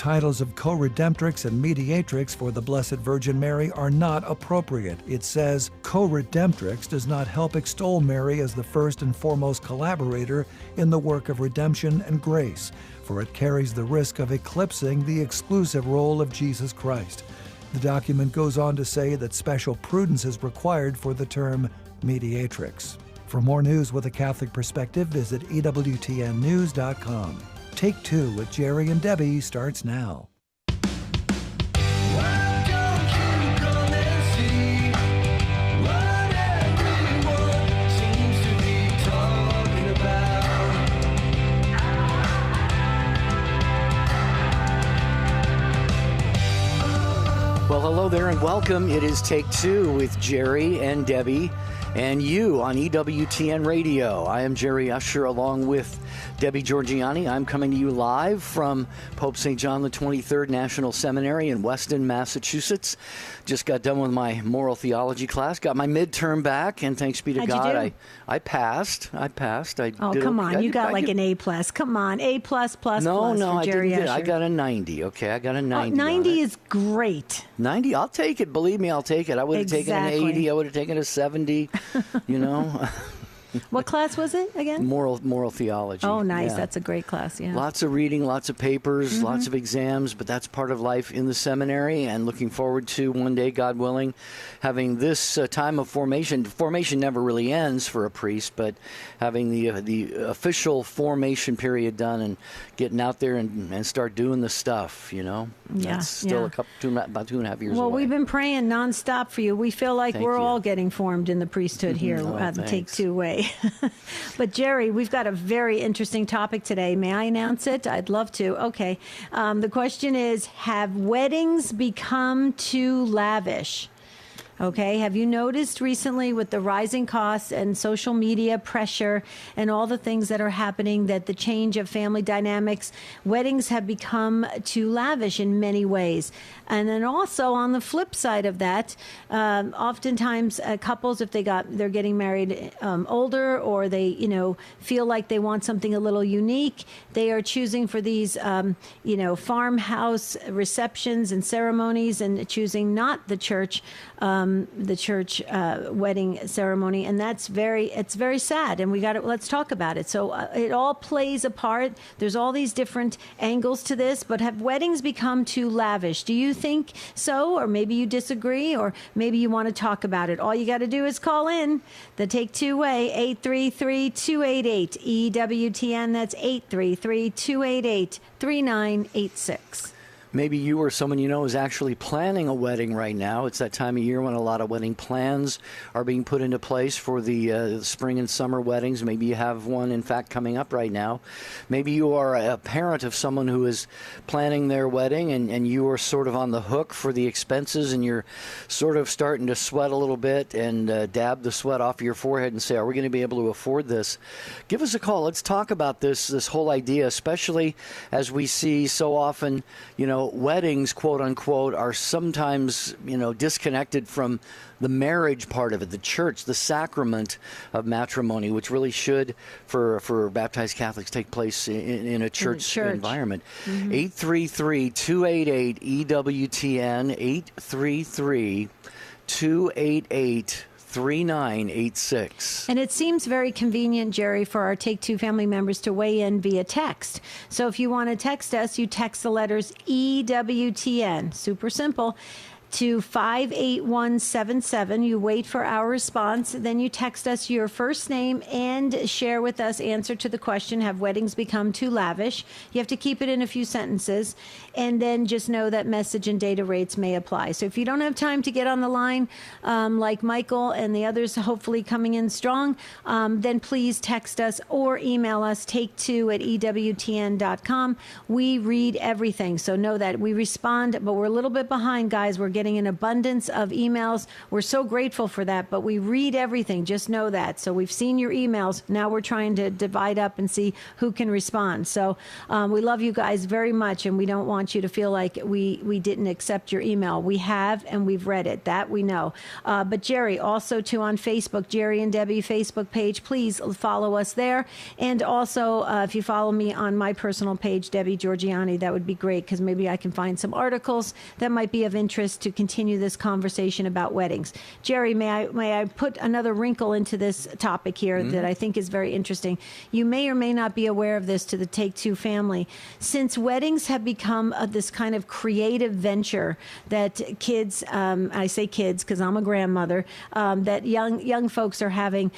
titles of co-redemptrix and mediatrix for the Blessed Virgin Mary are not appropriate. It says, co-redemptrix does not help extol Mary as the first and foremost collaborator in the work of redemption and grace, for it carries the risk of eclipsing the exclusive role of Jesus Christ. The document goes on to say that special prudence is required for the term mediatrix. For more news with a Catholic perspective, visit EWTNnews.com. Take Two with Jerry and Debbie starts now. Well, hello there and welcome. It is Take Two with Jerry and Debbie and you on EWTN Radio. I am Jerry Usher along with Debbie Georgiani. I'm coming to you live from Pope St. John the 23rd National Seminary in Weston, Massachusetts. Just got done with my moral theology class, got my midterm back, and thanks be to How'd God, you do? I passed. Oh, come on. You got like an A+. Come on. A+++ No, for Jerry I didn't. Usher. I got a 90, okay? I got a 90. 90 is great. 90, I'll take it. Believe me, I'll take it. I would have taken an 80. I would have taken a 70, you know. What class was it again? Moral theology. Oh, nice. Yeah. That's a great class, yeah. Lots of reading, lots of papers, lots of exams, but that's part of life in the seminary, and looking forward to one day, God willing, having this time of formation. Formation never really ends for a priest, but having the official formation period done and getting out there and start doing the stuff, you know? Yeah, That's still yeah. about 2.5 years Well, away. we've been praying nonstop for you. We feel like Thank we're you. all getting formed in the priesthood here Oh, at the Take thanks. Two way. But Jerry, we've got a very interesting topic today. May I announce it? I'd love to. Okay. The question is, have weddings become too lavish? Okay. Have you noticed recently with the rising costs and social media pressure and all the things that are happening that the change of family dynamics, weddings have become too lavish in many ways. And then also on the flip side of that, oftentimes couples, if they're getting married older, or they, feel like they want something a little unique, they are choosing for these, farmhouse receptions and ceremonies and choosing not the church wedding ceremony, and it's very sad. And let's talk about it. So it all plays a part. There's all these different angles to this, but have weddings become too lavish? Do you think so? Or maybe you disagree, or maybe you want to talk about it. All you got to do is call in the Take Two way, 833-288 EWTN. That's 833-288-3986. Maybe you or someone you know is actually planning a wedding right now. It's that time of year when a lot of wedding plans are being put into place for the spring and summer weddings. Maybe you have one, in fact, coming up right now. Maybe you are a parent of someone who is planning their wedding, and you are sort of on the hook for the expenses, and you're sort of starting to sweat a little bit and dab the sweat off your forehead and say, are we going to be able to afford this? Give us a call. Let's talk about this whole idea, especially as we see so often, weddings, quote unquote, are sometimes, disconnected from the marriage part of it, the church, the sacrament of matrimony, which really should, for baptized Catholics, take place in a church environment. 833-288-EWTN, 833-288-3986. And it seems very convenient, Jerry, for our Take Two family members to weigh in via text. So if you want to text us, you text the letters EWTN, super simple, to 58177. You wait for our response. Then you text us your first name and share with us answer to the question, have weddings become too lavish? You have to keep it in a few sentences. And then just know that message and data rates may apply. So if you don't have time to get on the line, like Michael and the others hopefully coming in strong, then please text us or email us, take2@ewtn.com. We read everything. So know that we respond, but we're a little bit behind, guys. We're getting getting an abundance of emails. We're so grateful for that, but we read everything. Just know that. So we've seen your emails. Now we're trying to divide up and see who can respond. So we love you guys very much, and we don't want you to feel like we didn't accept your email. We have, and we've read it. That we know. But Jerry, also too on Facebook, Jerry and Debbie Facebook page, please follow us there. And also, if you follow me on my personal page, Debbie Georgiani, that would be great, because maybe I can find some articles that might be of interest to continue this conversation about weddings. Jerry, may I put another wrinkle into this topic here that I think is very interesting. You may or may not be aware of this to the Take Two family. Since weddings have become this kind of creative venture that kids, I say kids because I'm a grandmother, that young folks are having,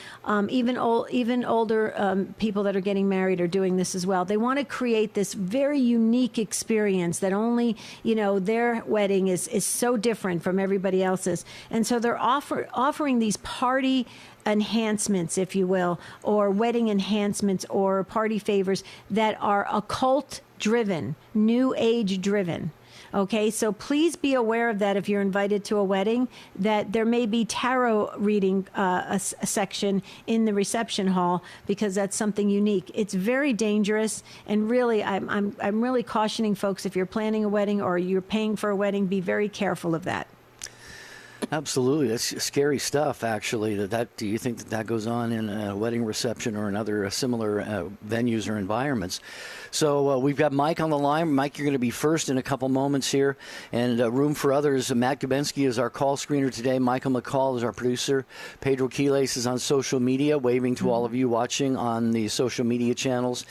even older people that are getting married are doing this as well. They want to create this very unique experience that only, their wedding is so different from everybody else's. And so they're offering these party enhancements, if you will, or wedding enhancements or party favors that are occult driven, new age driven. Okay, so please be aware of that if you're invited to a wedding, that there may be tarot reading a section in the reception hall, because that's something unique. It's very dangerous, and really, I'm really cautioning folks, if you're planning a wedding or you're paying for a wedding, be very careful of that. Absolutely. That's scary stuff, actually. Do you think that goes on in a wedding reception or in other similar venues or environments? So we've got Mike on the line. Mike, you're going to be first in a couple moments here. And room for others. Matt Gabensky is our call screener today. Michael McCall is our producer. Pedro Quiles is on social media, waving to all of you watching on the social media channels.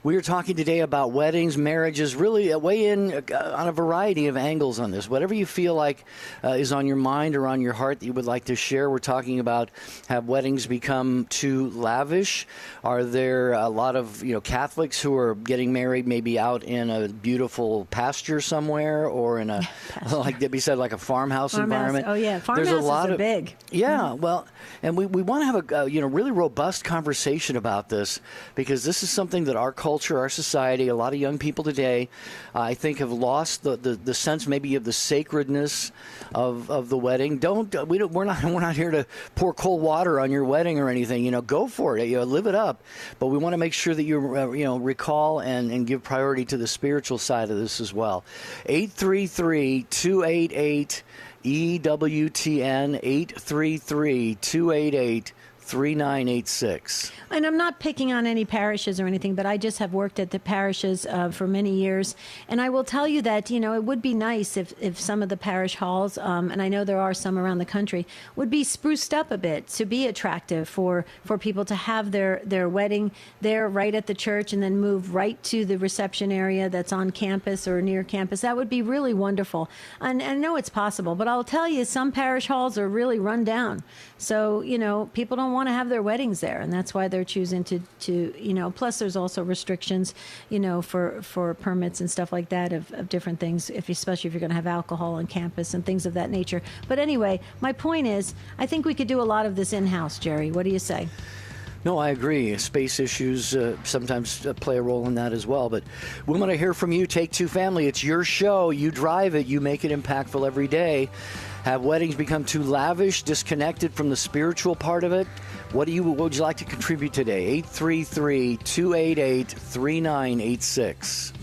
We are talking today about weddings, marriages, really weigh in on a variety of angles on this. Whatever you feel like is on your mind or on your heart that you would like to share. We're talking about, have weddings become too lavish? Are there a lot of Catholics who are getting married maybe out in a beautiful pasture somewhere, or in a, like Debbie said, like a farmhouse environment? Oh, yeah. Farmhouses are big. Yeah, well, and we want to have a really robust conversation about this, because this is something that our culture, our society, a lot of young people today, I think, have lost the sense maybe of the sacredness of the wedding. We're not here to pour cold water on your wedding or anything. Go for it. live it up. But we want to make sure that you recall and give priority to the spiritual side of this as well. 833-288 EWTN 833-288-3986. And I'm not picking on any parishes or anything, but I just have worked at the parishes for many years. And I will tell you that, it would be nice if some of the parish halls, and I know there are some around the country, would be spruced up a bit to be attractive for people to have their wedding there right at the church, and then move right to the reception area that's on campus or near campus. That would be really wonderful. And I know it's possible, but I'll tell you, some parish halls are really run down. So, people don't want to have their weddings there, and that's why they're choosing to plus there's also restrictions, for permits and stuff like that of different things, especially if you're going to have alcohol on campus and things of that nature. But anyway, my point is, I think we could do a lot of this in-house, Jerry. What do you say? No, I agree. Space issues sometimes play a role in that as well. But we want to hear from you, Take Two family. It's your show. You drive it. You make it impactful every day. Have weddings become too lavish, disconnected from the spiritual part of it? What would you like to contribute today? 833-288-3986.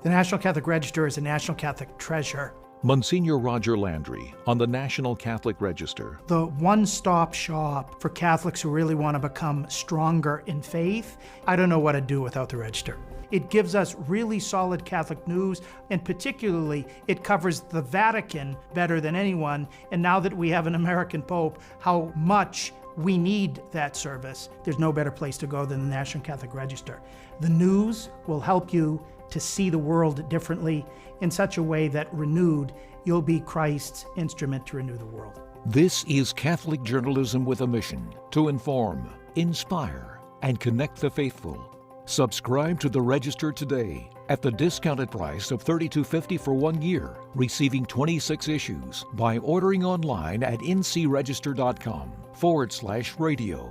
The National Catholic Register is a National Catholic treasure. Monsignor Roger Landry on the National Catholic Register. The one-stop shop for Catholics who really want to become stronger in faith. I don't know what I'd do without the Register. It gives us really solid Catholic news, and particularly it covers the Vatican better than anyone. And now that we have an American Pope, how much we need that service. There's no better place to go than the National Catholic Register. The news will help you to see the world differently in such a way that, renewed, you'll be Christ's instrument to renew the world. This is Catholic journalism with a mission to inform, inspire, and connect the faithful. Subscribe to the Register today at the discounted price of $32.50 for 1 year, receiving 26 issues by ordering online at ncregister.com/radio,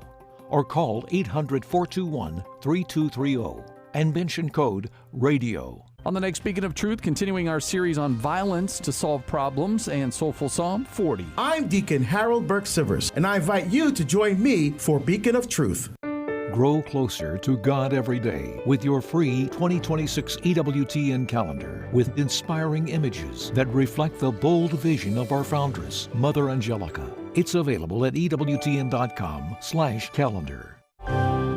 or call 800-421-3230 and mention code RADIO. On the next Beacon of Truth, continuing our series on violence to solve problems and Soulful Psalm 40. I'm Deacon Harold Burke-Sivers, and I invite you to join me for Beacon of Truth. Grow closer to God every day with your free 2026 EWTN calendar with inspiring images that reflect the bold vision of our foundress, Mother Angelica. It's available at EWTN.com/calendar.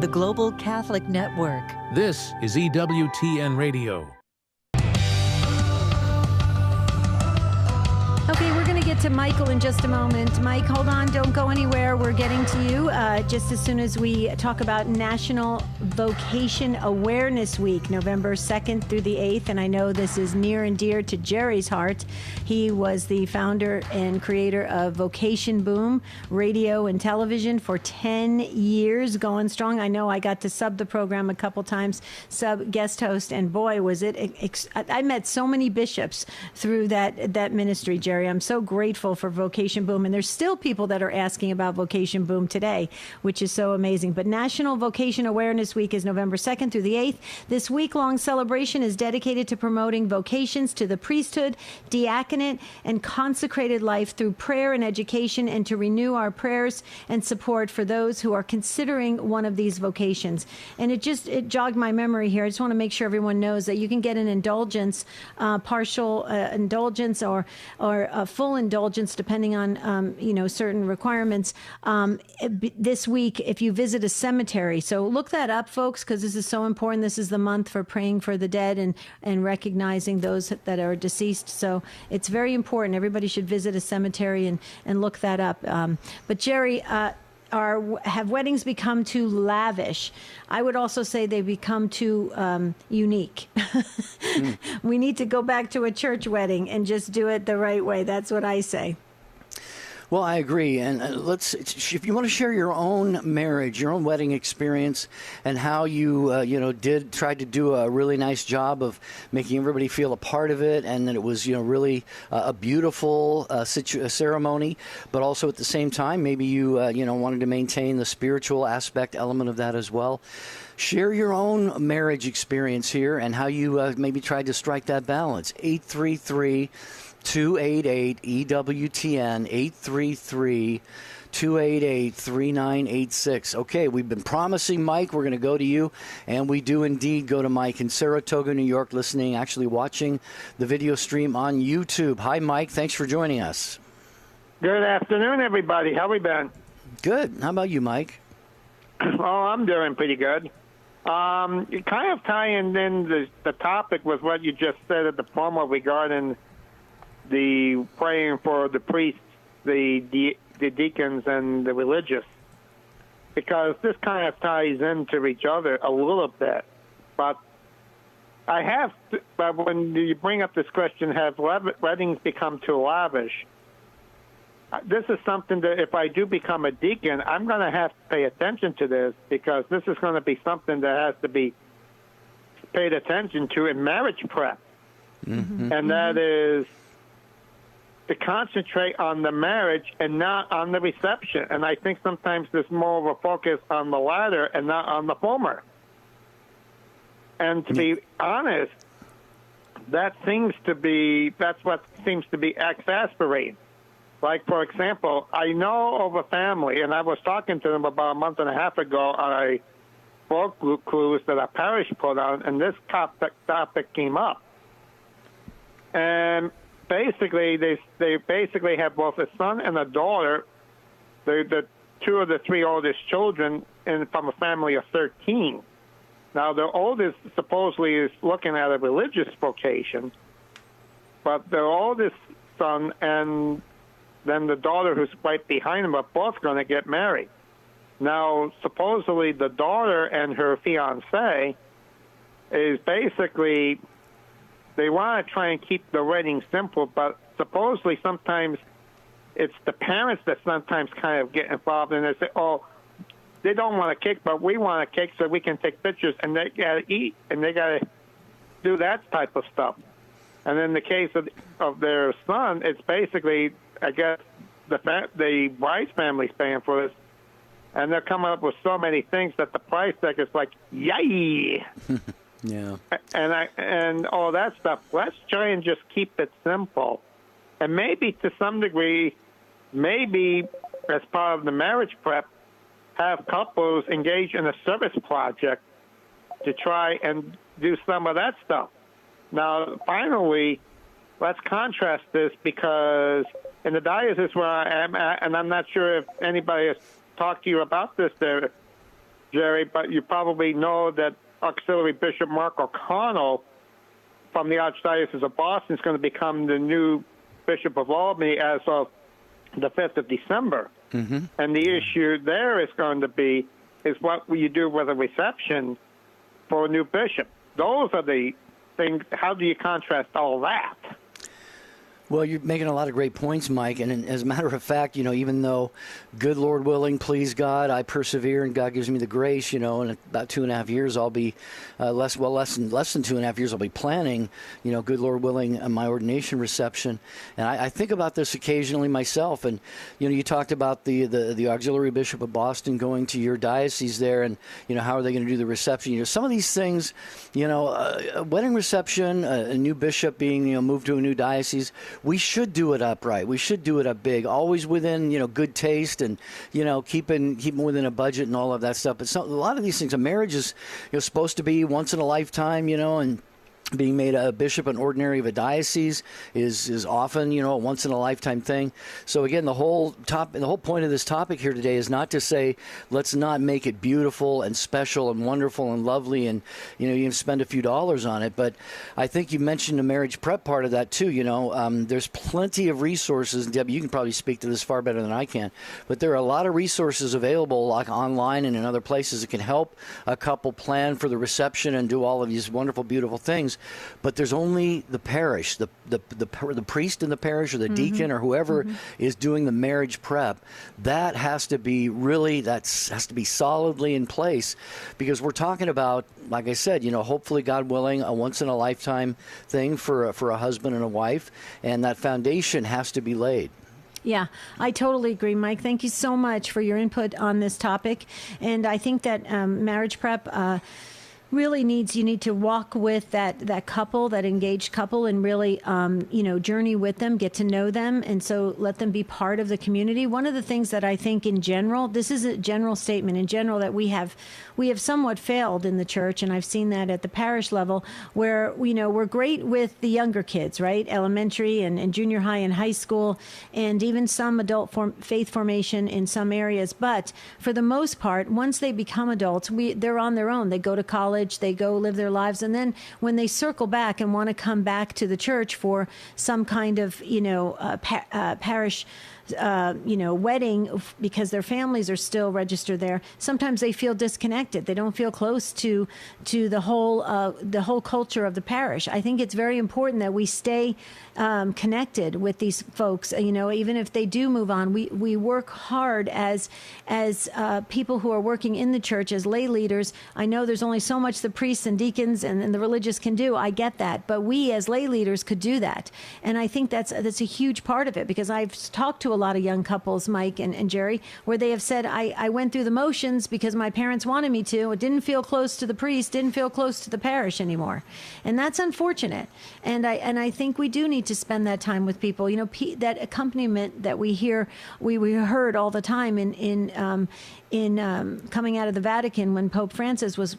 The Global Catholic Network. This is EWTN Radio. Okay, we're going to get to Michael in just a moment. Mike, hold on. Don't go anywhere. We're getting to you just as soon as we talk about National Vocation Awareness Week, November 2nd through the 8th. And I know this is near and dear to Jerry's heart. He was the founder and creator of Vocation Boom, radio and television for 10 years, going strong. I know I got to sub the program a couple times, sub guest host, and boy, was it. I met so many bishops through that ministry, Jerry. I'm so grateful for Vocation Boom. And there's still people that are asking about Vocation Boom today, which is so amazing. But National Vocation Awareness Week is November 2nd through the 8th. This week-long celebration is dedicated to promoting vocations to the priesthood, diaconate, and consecrated life through prayer and education, and to renew our prayers and support for those who are considering one of these vocations. And it jogged my memory here. I just want to make sure everyone knows that you can get an indulgence, partial indulgence, or a full indulgence, depending on certain requirements, this week if you visit a cemetery. So look that up, folks, because this is so important. This is the month for praying for the dead and recognizing those that are deceased. So it's very important. Everybody should visit a cemetery and look that up. But Jerry, have weddings become too lavish? I would also say they become too unique. We need to go back to a church wedding and just do it the right way. That's what I say. Well, I agree. And if you want to share your own marriage, your own wedding experience, and how you, tried to do a really nice job of making everybody feel a part of it, and that it was, really a beautiful ceremony, but also at the same time, maybe you, wanted to maintain the spiritual aspect element of that as well. Share your own marriage experience here and how you maybe tried to strike that balance. 833-288-EWTN, 833-288-3986. Okay, we've been promising Mike. We're going to go to you, and we do indeed go to Mike in Saratoga, New York, actually watching the video stream on YouTube. Hi, Mike. Thanks for joining us. Good afternoon, everybody. How we been? Good. How about you, Mike? Oh, I'm doing pretty good. You kind of tying in the topic with what you just said at the promo regarding the praying for the priests, the deacons, and the religious, because this kind of ties into each other a little bit. But but when you bring up this question, have weddings become too lavish? This is something that if I do become a deacon, I'm going to have to pay attention to this, because this is going to be something that has to be paid attention to in marriage prep. Mm-hmm. And that is to concentrate on the marriage and not on the reception. And I think sometimes there's more of a focus on the latter and not on the former. And to be honest, that's what seems to be exasperating. Like, for example, I know of a family, and I was talking to them about a month and a half ago on a boat cruise that our parish put on, and this topic came up. And basically, they basically have both a son and a daughter, the two of the three oldest children from a family of 13. Now, the oldest supposedly is looking at a religious vocation, but the oldest son and then the daughter who's right behind him are both going to get married. Now, supposedly the daughter and her fiancé is basically, they want to try and keep the wedding simple, but supposedly sometimes it's the parents that sometimes kind of get involved, and they say, oh, they don't want a cake, but we want a cake so we can take pictures, and they got to eat, and they got to do that type of stuff. And in the case of their son, it's basically, I guess, the bride's family's paying for this, and they're coming up with so many things that the price tag is like, yay! Yeah. And all that stuff. Let's try and just keep it simple. And maybe to some degree, maybe as part of the marriage prep, have couples engage in a service project to try and do some of that stuff. Now, finally, let's contrast this, because in the diocese where I am at, and I'm not sure if anybody has talked to you about this there, Jerry, but you probably know that Auxiliary Bishop Mark O'Connell from the Archdiocese of Boston is going to become the new Bishop of Albany as of the 5th of December. Mm-hmm. And the issue there is going to be is what will you do with a reception for a new bishop? Those are the things. How do you contrast all that? Well, you're making a lot of great points, Mike. And as a matter of fact, even though, good Lord willing, please God, I persevere and God gives me the grace, in about 2.5 years, I'll be less than 2.5 years, I'll be planning, good Lord willing, my ordination reception. And I think about this occasionally myself. And, you talked about the Auxiliary Bishop of Boston going to your diocese there, and, how are they going to do the reception? Some of these things, a wedding reception, a new bishop being, moved to a new diocese, we should do it upright. We should do it up big, always within, good taste, and, keeping within a budget and all of that stuff. But a lot of these things, a marriage is, supposed to be once in a lifetime, and being made a bishop and ordinary of a diocese is often, a once in a lifetime thing. So again, the whole point of this topic here today is not to say let's not make it beautiful and special and wonderful and lovely, and you can spend a few dollars on it. But I think you mentioned the marriage prep part of that too. There's plenty of resources. Debbie, you can probably speak to this far better than I can. But there are a lot of resources available, like online and in other places, that can help a couple plan for the reception and do all of these wonderful, beautiful things. But there's only the parish, the priest in the parish, or the deacon, or whoever is doing the marriage prep. That has to be solidly in place, because we're talking about, like I said, hopefully, God willing, a once in a lifetime thing for a husband and a wife, and that foundation has to be laid. Yeah, I totally agree, Mike. Thank you so much for your input on this topic. And I think that marriage prep really you need to walk with that couple, that engaged couple, and really, journey with them, get to know them, and so let them be part of the community. One of the things that I think in general, this is a general statement in general, that we have somewhat failed in the church, and I've seen that at the parish level, where, we're great with the younger kids, right? Elementary and junior high and high school, and even some adult faith formation in some areas. But for the most part, once they become adults, they're on their own. They go to college, they go live their lives, and then when they circle back and want to come back to the church for some kind of parish wedding, because their families are still registered there, sometimes they feel disconnected. They don't feel close to the whole culture of the parish. I think it's very important that we stay connected with these folks. Even if they do move on, we work hard as people who are working in the church as lay leaders. I know there's only so much the priests and deacons and the religious can do. I get that, but we as lay leaders could do that, and I think that's a huge part of it, because I've talked to a lot of young couples, Mike and Jerry, where they have said, I went through the motions because my parents wanted me to. It didn't feel close to the priest, didn't feel close to the parish anymore. And that's unfortunate. And I think we do need to spend that time with people. That accompaniment that we heard all the time in coming out of the Vatican when Pope Francis was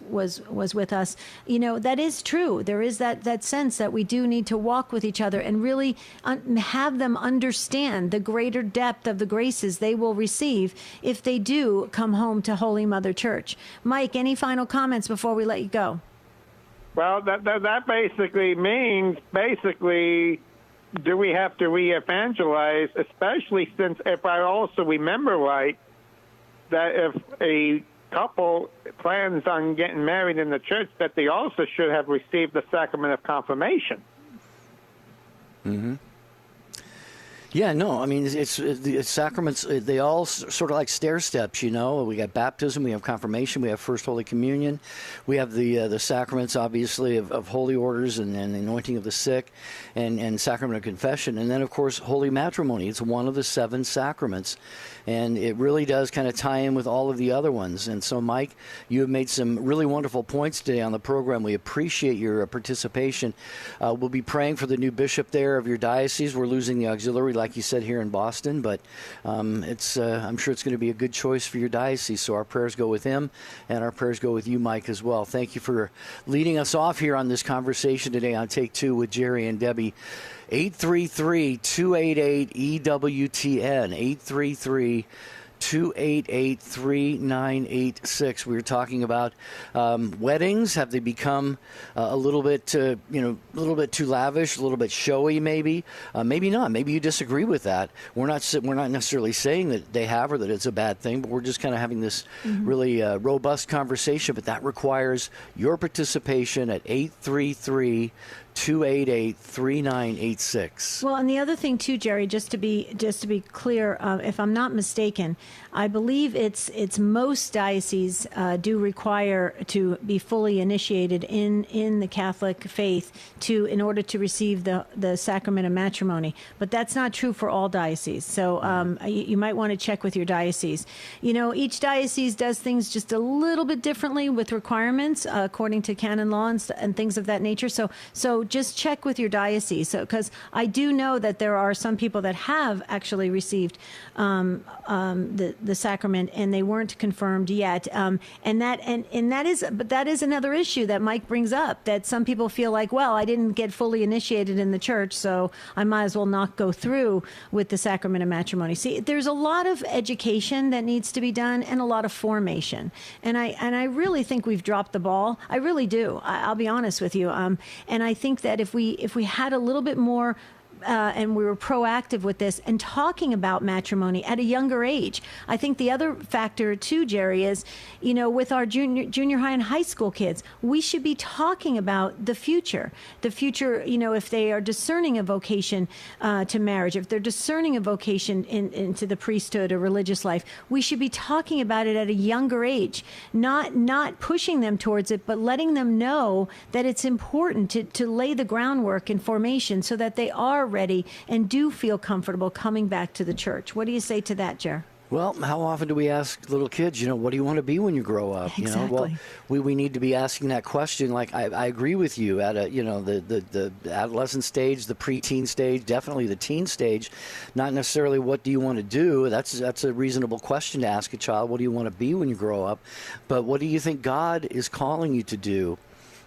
with us, that is true. There is that sense that we do need to walk with each other and really have them understand the greater depth of the graces they will receive if they do come home to Holy Mother Church. Mike, any final comments before we let you go? Well, that basically means, do we have to re-evangelize, especially since, if I also remember right, that if a couple plans on getting married in the church, that they also should have received the sacrament of confirmation. Mm-hmm. Yeah, no, I mean, it's the sacraments, they all sort of like stair steps, you know. We got baptism, we have confirmation, we have First Holy Communion, we have the sacraments, obviously, of holy orders and the anointing of the sick and sacrament of confession. And then, of course, holy matrimony. It's one of the 7 sacraments. And it really does kind of tie in with all of the other ones. And so, Mike, you have made some really wonderful points today on the program. We appreciate your participation. We'll be praying for the new bishop there of your diocese. We're losing the auxiliary, like you said, here in Boston, but I'm sure it's going to be a good choice for your diocese. So our prayers go with him, and our prayers go with you, Mike, as well. Thank you for leading us off here on this conversation today on Take Two with Jerry and Debbie. 833-288-EWTN, 833-288-3986. We were talking about weddings. Have they become a little bit too lavish, a little bit showy? Maybe, maybe not. Maybe you disagree with that. We're not necessarily saying that they have or that it's a bad thing, but we're just kind of having this really robust conversation. But that requires your participation at 833-288-3986. Well, and the other thing too, Jerry, just to be clear, if I'm not mistaken, I believe it's most dioceses do require to be fully initiated in the Catholic faith in order to receive the sacrament of matrimony. But that's not true for all dioceses. So you might want to check with your diocese. You know, each diocese does things just a little bit differently with requirements according to canon law and things of that nature. So just check with your diocese, because I do know that there are some people that have actually received the sacrament and they weren't confirmed yet, and that is another issue that Mike brings up. That some people feel like, well, I didn't get fully initiated in the church, so I might as well not go through with the sacrament of matrimony. See, there's a lot of education that needs to be done and a lot of formation, and I really think we've dropped the ball. I really do. I'll be honest with you. And I think that if we had a little bit more and we were proactive with this and talking about matrimony at a younger age. I think the other factor too, Jerry, is, you know, with our junior high and high school kids, we should be talking about the future, you know, if they are discerning a vocation to marriage, if they're discerning a vocation into the priesthood or religious life, we should be talking about it at a younger age, not pushing them towards it, but letting them know that it's important to lay the groundwork and formation so that they are ready and do feel comfortable coming back to the church. What do you say to that, Jer? Well, how often do we ask little kids, you know, what do you want to be when you grow up? Exactly. You know, well, we need to be asking that question. Like, I agree with you at the adolescent stage, the preteen stage, definitely the teen stage. Not necessarily what do you want to do. That's a reasonable question to ask a child. What do you want to be when you grow up? But what do you think God is calling you to do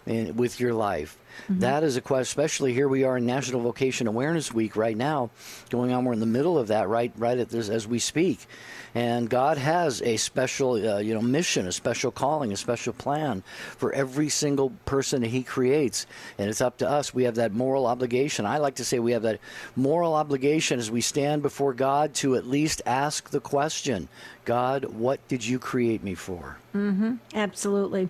with your life? Mm-hmm. That is a question, especially here we are in National Vocation Awareness Week right now going on. We're in the middle of that right at this as we speak. And God has a special mission, a special calling, a special plan for every single person that he creates. And it's up to us. We have that moral obligation. I like to say we have that moral obligation as we stand before God to at least ask the question, God, what did you create me for? Mm-hmm. Absolutely.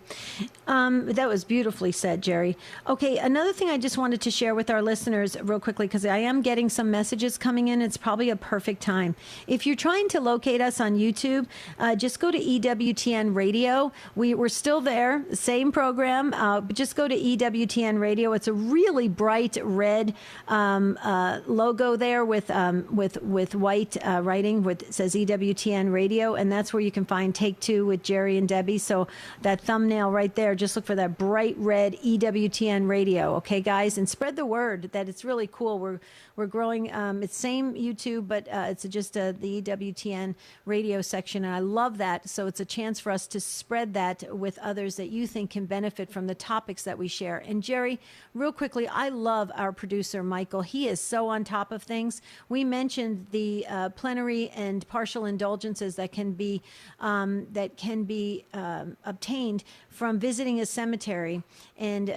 That was beautifully said, Jerry. Okay, another thing I just wanted to share with our listeners real quickly, because I am getting some messages coming in. It's probably a perfect time. If you're trying to locate us on YouTube, just go to EWTN Radio. We're still there, same program, but just go to EWTN Radio. It's a really bright red logo there with white writing that says EWTN Radio, and that's where you can find Take Two with Jerry and Debbie. So that thumbnail right there, just look for that bright red EWTN Radio, okay, guys? And spread the word that it's really cool. We're growing. It's same YouTube, but it's just the EWTN Radio section, and I love that. So it's a chance for us to spread that with others that you think can benefit from the topics that we share. And Jerry, real quickly, I love our producer, Michael. He is so on top of things. We mentioned the plenary and partial indulgences that can be obtained from visiting a cemetery and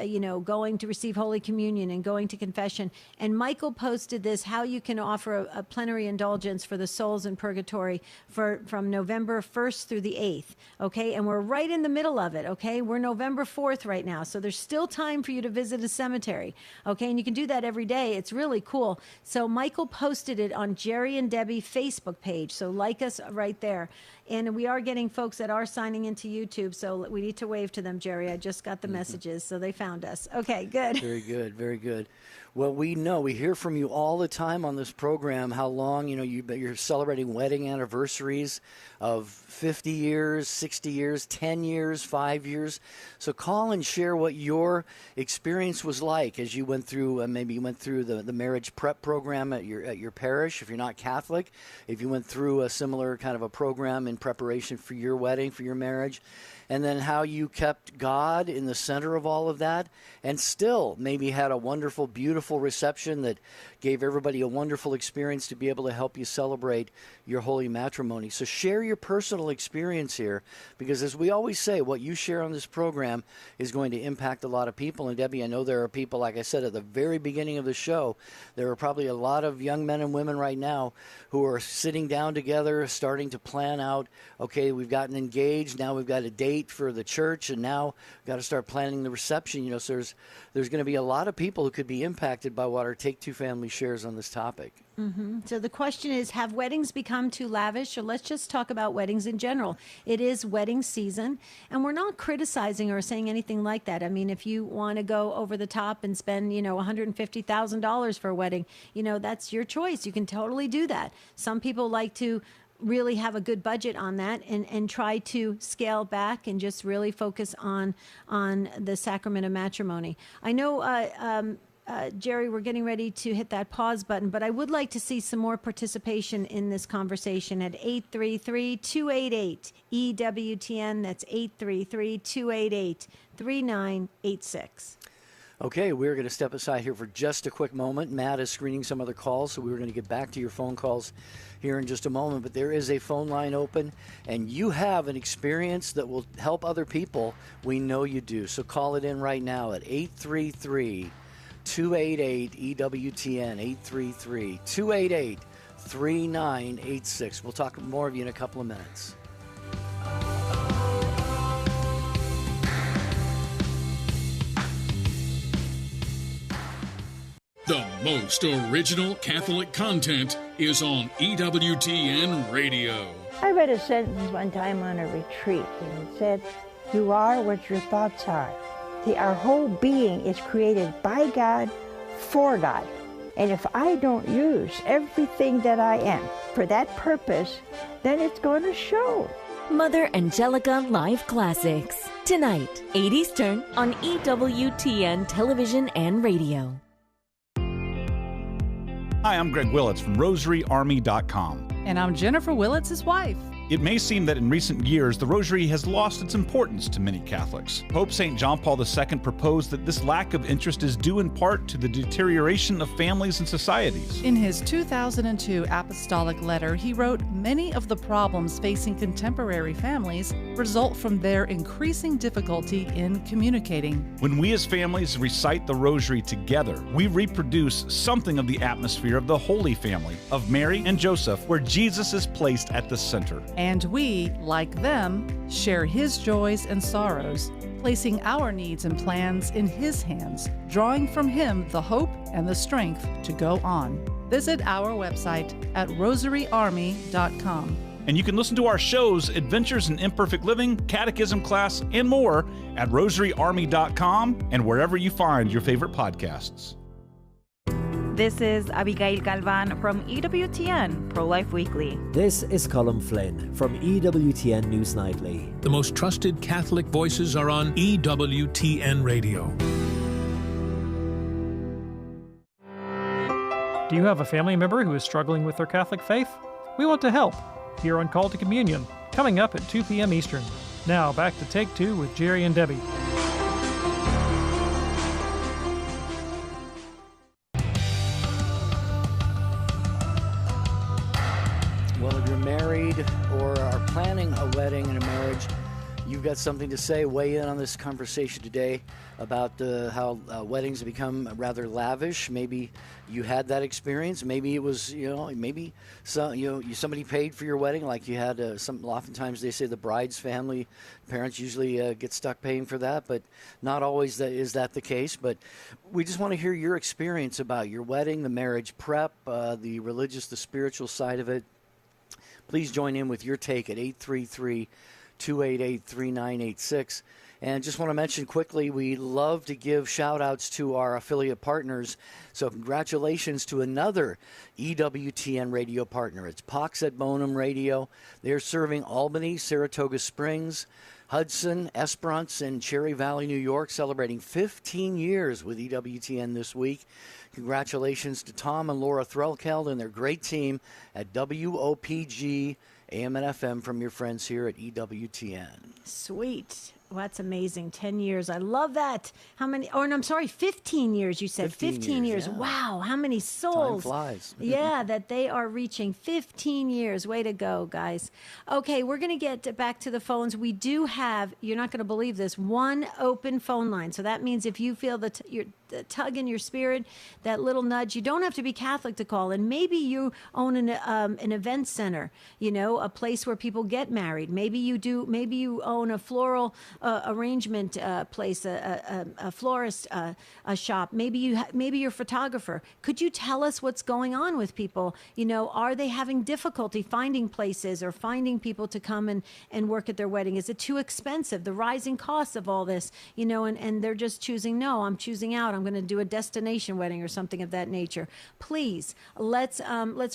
going going to receive Holy Communion and going to confession. And Michael posted this, how you can offer a plenary indulgence for the souls in purgatory from November 1st through the 8th, okay? And we're right in the middle of it, okay? We're November 4th right now, so there's still time for you to visit a cemetery, okay? And you can do that every day. It's really cool. So Michael posted it on Jerry and Debbie Facebook page, so like us right there. And we are getting folks that are signing into YouTube, so we need to wave to them, Jerry. I just got the messages, so they found us. Okay, good. Very good, very good. Well, we hear from you all the time on this program how long, you're celebrating wedding anniversaries of 50 years, 60 years, 10 years, 5 years. So call and share what your experience was like as you went through, maybe you went through the marriage prep program at your parish, if you're not Catholic, if you went through a similar kind of a program in preparation for your wedding, for your marriage, and then how you kept God in the center of all of that and still maybe had a wonderful, beautiful reception that gave everybody a wonderful experience to be able to help you celebrate your holy matrimony. So share your personal experience here, because as we always say, what you share on this program is going to impact a lot of people. And Debbie, I know there are people, like I said at the very beginning of the show, there are probably a lot of young men and women right now who are sitting down together, starting to plan out, okay, we've gotten engaged, now we've got a date for the church, and now we've got to start planning the reception. So there's going to be a lot of people who could be impacted by what our Take Two family shares on this topic. Mm-hmm. So the question is, have weddings become too lavish? Or let's just talk about weddings in general. It is wedding season, and we're not criticizing or saying anything like that. I mean, if you want to go over the top and spend, $150,000 for a wedding, that's your choice. You can totally do that. Some people like to really have a good budget on that and try to scale back and just really focus on the sacrament of matrimony. I know, Jerry, we're getting ready to hit that pause button, but I would like to see some more participation in this conversation at 833-288-EWTN. That's 833-288-3986. Okay, we're going to step aside here for just a quick moment. Matt is screening some other calls, so we're going to get back to your phone calls here in just a moment. But there is a phone line open, and you have an experience that will help other people. We know you do. So call it in right now at 833-288-EWTN, 833-288-3986. We'll talk more of you in a couple of minutes. The most original Catholic content is on EWTN Radio. I read a sentence one time on a retreat, and it said, "You are what your thoughts are." Our whole being is created by God, for God. And if I don't use everything that I am for that purpose, then it's going to show. Mother Angelica Live Classics. Tonight, 8 Eastern on EWTN Television and Radio. Hi, I'm Greg Willits from RosaryArmy.com. And I'm Jennifer Willits' wife. It may seem that in recent years, the Rosary has lost its importance to many Catholics. Pope St. John Paul II proposed that this lack of interest is due in part to the deterioration of families and societies. In his 2002 apostolic letter, he wrote, "Many of the problems facing contemporary families result from their increasing difficulty in communicating." When we as families recite the Rosary together, we reproduce something of the atmosphere of the Holy Family, of Mary and Joseph, where Jesus is placed at the center. And we, like them, share his joys and sorrows, placing our needs and plans in his hands, drawing from him the hope and the strength to go on. Visit our website at rosaryarmy.com. And you can listen to our shows, Adventures in Imperfect Living, Catechism Class, and more at rosaryarmy.com and wherever you find your favorite podcasts. This is Abigail Galvan from EWTN Pro-Life Weekly. This is Colin Flynn from EWTN News Nightly. The most trusted Catholic voices are on EWTN Radio. Do you have a family member who is struggling with their Catholic faith? We want to help. Here on Call to Communion, coming up at 2 p.m. Eastern. Now back to Take Two with Jerry and Debbie. Well, if you're married or are planning a wedding and a marriage, you've got something to say, weigh in on this conversation today about how weddings have become rather lavish. Maybe you had that experience. Maybe it was, maybe somebody paid for your wedding, like you had oftentimes they say the bride's family, parents usually get stuck paying for that, but not always is that the case. But we just want to hear your experience about your wedding, the marriage prep, the religious, the spiritual side of it. Please join in with your take at 833-288-3986. And just want to mention quickly, we love to give shout-outs to our affiliate partners. So congratulations to another EWTN radio partner. It's Pax et Bonum Radio. They're serving Albany, Saratoga Springs, Hudson, Esperance, and Cherry Valley, New York, celebrating 15 years with EWTN this week. Congratulations to Tom and Laura Threlkeld and their great team at WOPG AM and FM from your friends here at EWTN. Sweet. Well, that's amazing. 10 years. I love that. How many? Oh, and I'm sorry, 15 years. You said 15 years. Yeah. Wow. How many souls? Time flies. Yeah, that they are reaching 15 years. Way to go, guys. Okay, we're going to get back to the phones. We do have, you're not going to believe this, one open phone line. So that means if you feel the tug in your spirit, that little nudge, you don't have to be Catholic to call. And maybe you own an event center, a place where people get married. Maybe you do. Maybe you own a floral arrangement place, a florist a shop. Maybe you're a photographer. Could you tell us what's going on with people? Are they having difficulty finding places or finding people to come and work at their wedding? Is it too expensive? The rising costs of all this, and they're just choosing, no, I'm choosing out. I'm going to do a destination wedding or something of that nature. Please, let's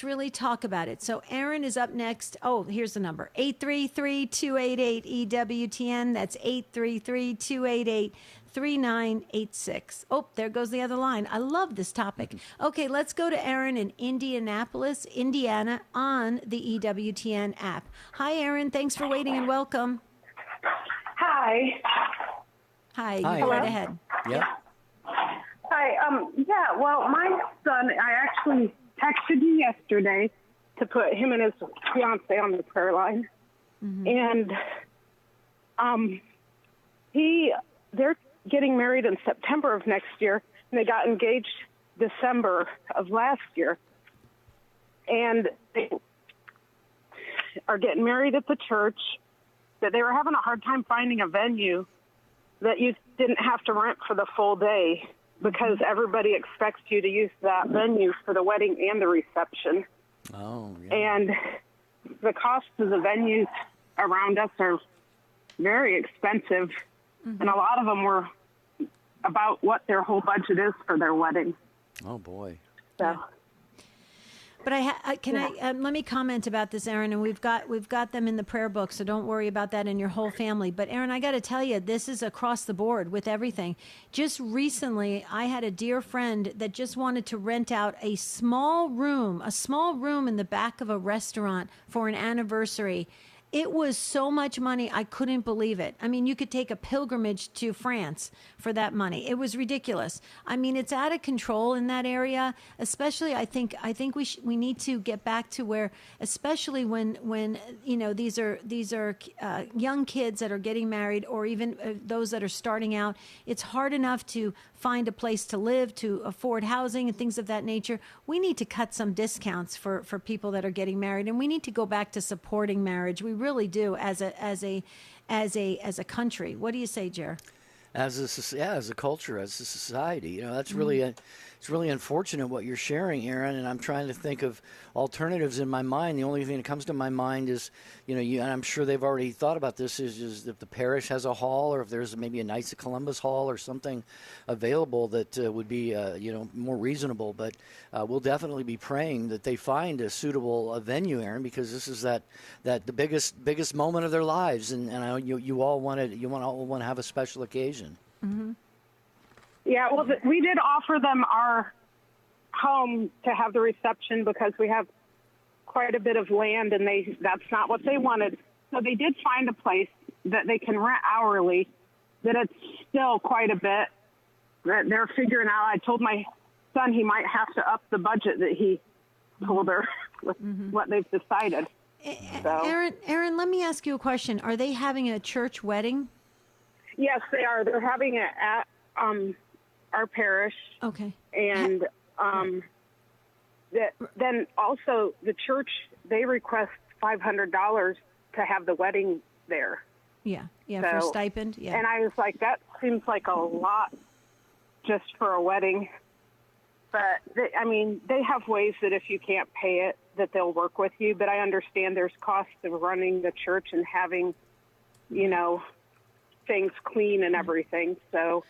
really talk about it. So Aaron is up next. Oh, here's the number, 833-288-EWTN. That's 833-288-3986. Oh, there goes the other line. I love this topic. Okay, let's go to Aaron in Indianapolis, Indiana, on the EWTN app. Hi, Aaron. Thanks for waiting and welcome. Hi. Hi. You go right ahead. Yeah. Hi. Well, my son, I actually texted you yesterday to put him and his fiance on the prayer line. Mm-hmm. And they're getting married in September of next year, and they got engaged December of last year. And they are getting married at the church, that they were having a hard time finding a venue that you didn't have to rent for the full day, because everybody expects you to use that venue for the wedding and the reception. Oh, yeah. And the cost of the venues around us are very expensive, and a lot of them were about what their whole budget is for their wedding. Oh, boy. So. But let me comment about this, Aaron, and we've got them in the prayer book, so don't worry about that in your whole family. But Aaron, I got to tell you, this is across the board with everything. Just recently, I had a dear friend that just wanted to rent out a small room in the back of a restaurant for an anniversary. It was so much money, I couldn't believe it. I mean, you could take a pilgrimage to France for that money. It was ridiculous. I mean, it's out of control in that area. Especially, I think we need to get back to where, especially when these are young kids that are getting married, or even those that are starting out. It's hard enough to find a place to live, to afford housing and things of that nature. We need to cut some discounts for people that are getting married, and we need to go back to supporting marriage. We really do as a country. What do you say, Jer? As a culture, as a society, that's really it's really unfortunate what you're sharing, Aaron. And I'm trying to think of alternatives in my mind. The only thing that comes to my mind is, and I'm sure they've already thought about this, is if the parish has a hall, or if there's maybe a Knights of Columbus hall or something available that would be more reasonable. But we'll definitely be praying that they find a suitable venue, Aaron, because this is that the biggest moment of their lives, and I know you all want to have a special occasion. Mm-hmm. Yeah, well, we did offer them our home to have the reception, because we have quite a bit of land, and that's not what they wanted. So they did find a place that they can rent hourly, that it's still quite a bit. They're figuring out. I told my son he might have to up the budget that he told her with what they've decided. Aaron, let me ask you a question. Are they having a church wedding? Yes, they are. They're having it at our parish. Okay. And then also the church, they request $500 to have the wedding there. Yeah, for a stipend. Yeah. And I was like, that seems like a lot just for a wedding. But, they have ways that if you can't pay it, that they'll work with you. But I understand there's costs of running the church and having, things clean and everything. So,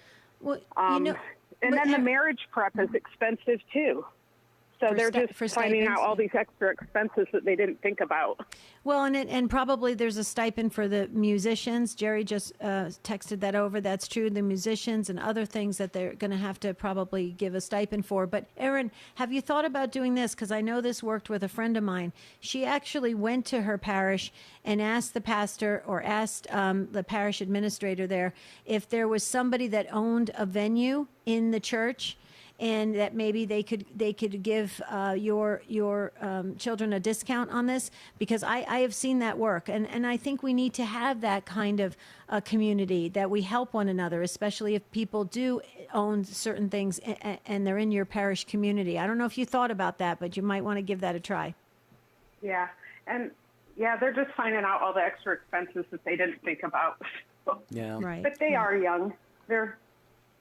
and then the marriage prep is expensive, too. So they're just finding out all these extra expenses that they didn't think about. Well, and probably there's a stipend for the musicians. Jerry just texted that over. That's true. The musicians and other things that they're going to have to probably give a stipend for. But Erin, have you thought about doing this? Because I know this worked with a friend of mine. She actually went to her parish and asked the pastor or asked the parish administrator there if there was somebody that owned a venue in the church, and that maybe they could give your children a discount on this, because I have seen that work, and I think we need to have that kind of community that we help one another, especially if people do own certain things and they're in your parish community. I don't know if you thought about that, but you might want to give that a try. Yeah, and they're just finding out all the extra expenses that they didn't think about. Yeah, right. But they are young. They're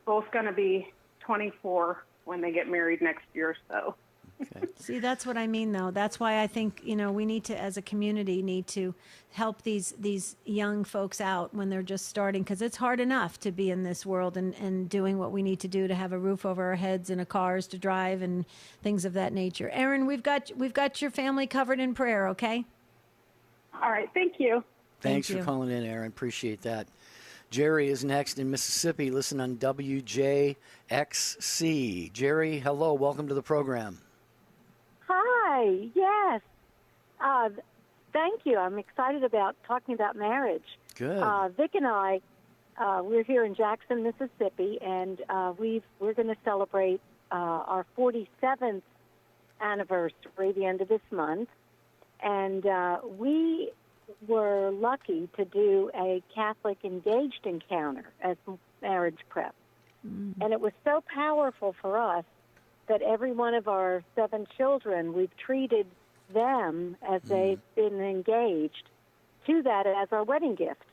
both going to be 24 when they get married next year, so. Okay. See, that's what I mean, though. That's why I think, we need to, as a community, need to help these young folks out when they're just starting, because it's hard enough to be in this world and doing what we need to do to have a roof over our heads and cars to drive and things of that nature. Erin, we've got your family covered in prayer, okay? All right, thank you. Thanks for calling in, Erin. Appreciate that. Jerry is next in Mississippi. Listen on WJXC. Jerry, hello. Welcome to the program. Hi. Yes. Thank you. I'm excited about talking about marriage. Good. Vic and I, we're here in Jackson, Mississippi, and we're going to celebrate our 47th anniversary the end of this month. And we were lucky to do a Catholic engaged encounter as marriage prep. Mm-hmm. And it was so powerful for us that every one of our 7 children, we've treated them as they've been engaged to that as our wedding gift,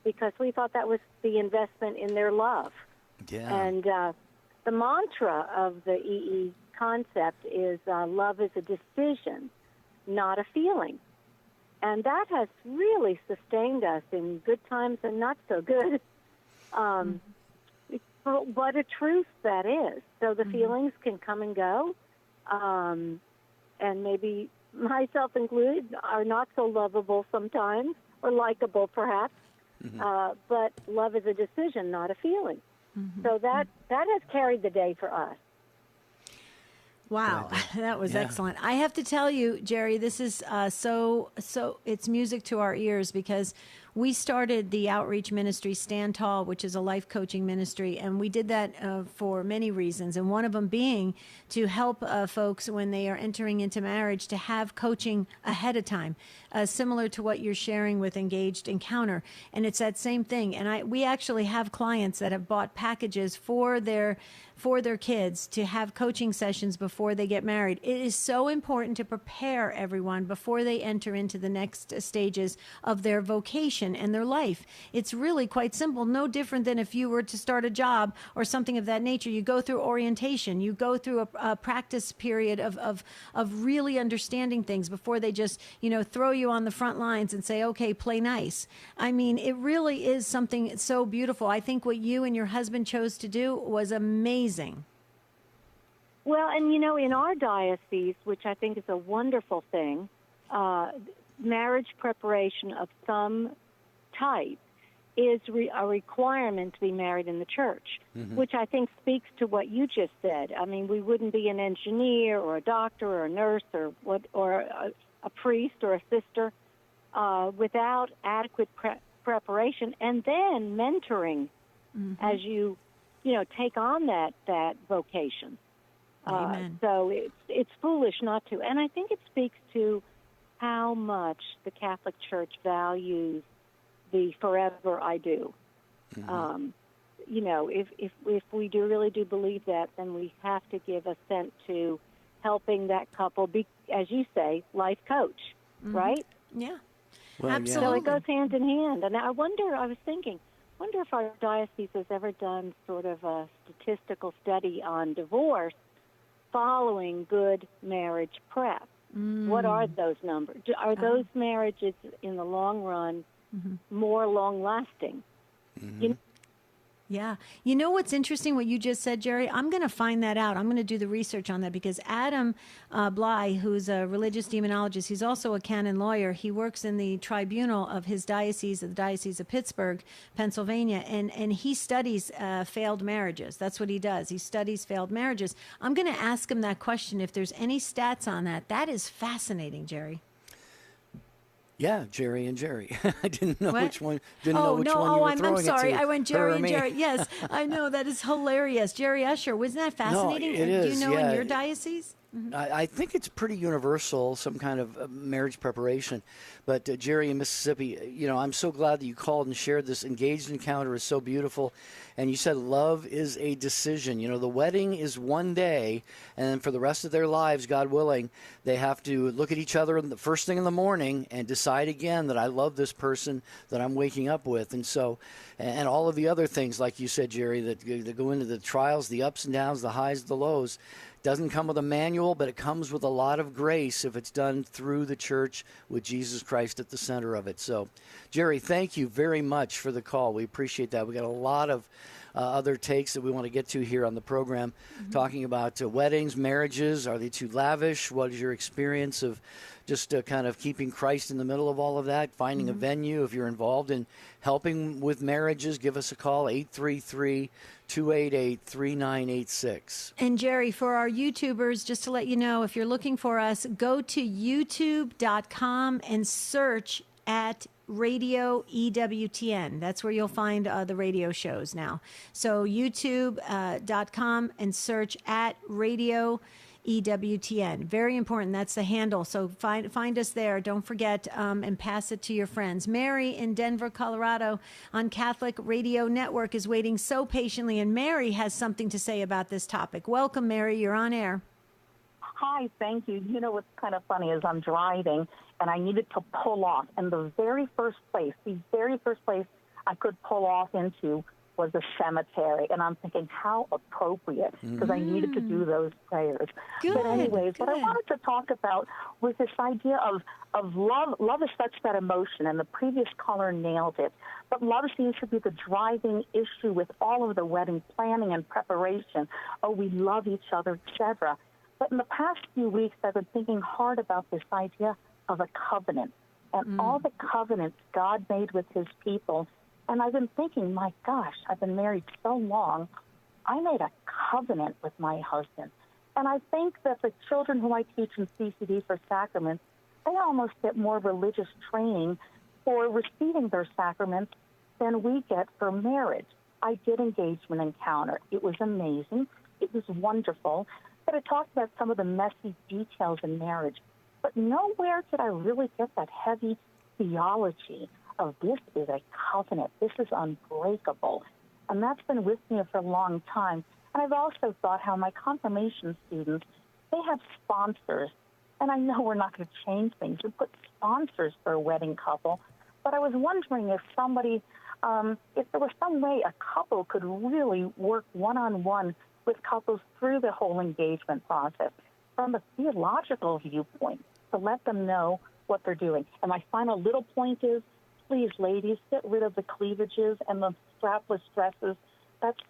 because we thought that was the investment in their love. Yeah. And the mantra of the EE concept is love is a decision, not a feeling. And that has really sustained us in good times and not so good. What a truth that is. So the feelings can come and go, and maybe myself included are not so lovable sometimes, or likable perhaps, but love is a decision, not a feeling. So that has carried the day for us. Wow, that was excellent. I have to tell you, Jerry, this is so it's music to our ears, because we started the outreach ministry Stand Tall, which is a life coaching ministry, and we did that for many reasons, and one of them being to help folks when they are entering into marriage to have coaching ahead of time, similar to what you're sharing with Engaged Encounter. And it's that same thing. And we actually have clients that have bought packages for their kids to have coaching sessions before they get married. It is so important to prepare everyone before they enter into the next stages of their vocation and their life. It's really quite simple, no different than if you were to start a job or something of that nature. You go through orientation, you go through a practice period of really understanding things before they just, throw you on the front lines and say, okay, play nice. I mean, it really is something so beautiful. I think what you and your husband chose to do was amazing. Well, and in our diocese, which I think is a wonderful thing, marriage preparation of some type is a requirement to be married in the church, which I think speaks to what you just said. I mean, we wouldn't be an engineer or a doctor or a nurse or a priest or a sister without adequate preparation, and then mentoring as you take on that vocation. Amen. So it's foolish not to. And I think it speaks to how much the Catholic Church values the forever I do. You know, if we really do believe that, then we have to give a cent to helping that couple be, as you say, life coach, right? Yeah, well, absolutely. So it goes hand in hand. And I was thinking, if our diocese has ever done sort of a statistical study on divorce following good marriage prep. What are those numbers? Are those marriages in the long run more long-lasting? You know, Yeah. You know what's interesting, what you just said, Jerry? I'm going to find that out. I'm going to do the research on that because Adam Bly, who's a religious demonologist, he's also a canon lawyer. He works in the tribunal of his diocese, the Diocese of Pittsburgh, Pennsylvania, and he studies failed marriages. That's what he does. He studies failed marriages. I'm going to ask him that question if there's any stats on that. That is fascinating, Jerry. Yeah, Jerry and Jerry. I didn't know What? which one. Didn't know which one you were I'm throwing sorry. it to. I went her Jerry or and me. Jerry. Yes, I know. That is hilarious. Jerry Usher. Wasn't that fascinating? No, it is. Do you know yeah. in your diocese? I think it's pretty universal, some kind of marriage preparation. But Jerry in Mississippi, I'm so glad that you called and shared this. Engaged encounter is so beautiful. And you said love is a decision. The wedding is one day, and then for the rest of their lives, God willing, they have to look at each other the first thing in the morning and decide again that I love this person that I'm waking up with. And so, and all of the other things, like you said, Jerry, that go into the trials, the ups and downs, the highs, the lows. Doesn't come with a manual, but it comes with a lot of grace if it's done through the church with Jesus Christ at the center of it. So, Jerry, thank you very much for the call. We appreciate that. We got a lot of other takes that we want to get to here on the program, talking about weddings, marriages. Are they too lavish? What is your experience of just kind of keeping Christ in the middle of all of that, finding a venue? If you're involved in helping with marriages, give us a call, 833-288-3986. And Jerry, for our YouTubers, just to let you know, if you're looking for us, go to youtube.com and search at Radio EWTN. That's where you'll find the radio shows now. So youtube.com and search at Radio EWTN. Very important. That's the handle. So find us there. Don't forget and pass it to your friends. Mary in Denver, Colorado on Catholic Radio Network is waiting so patiently, and Mary has something to say about this topic. Welcome, Mary. You're on air. Hi, thank you. You know what's kind of funny is I'm driving and I needed to pull off. And the very first place I could pull off into was a cemetery. And I'm thinking, how appropriate, because I needed to do those prayers. But anyways, what I wanted to talk about was this idea of love. Love is such that emotion, and the previous caller nailed it. But love seems to be the driving issue with all of the wedding planning and preparation. Oh, we love each other, etc. But in the past few weeks, I've been thinking hard about this idea of a covenant and all the covenants God made with his people. And I've been thinking, my gosh, I've been married so long. I made a covenant with my husband. And I think that the children who I teach in CCD for sacraments, they almost get more religious training for receiving their sacraments than we get for marriage. I did engagement encounter. It was amazing. It was wonderful. But it talked about some of the messy details in marriage. But nowhere did I really get that heavy theology of this is a covenant. This is unbreakable. And that's been with me for a long time. And I've also thought how my confirmation students, they have sponsors. And I know we're not going to change things and put sponsors for a wedding couple. But I was wondering if somebody, if there was some way a couple could really work one-on-one with couples through the whole engagement process from a theological viewpoint to let them know what they're doing. And my final little point is, please, ladies, get rid of the cleavages and the strapless dresses. That's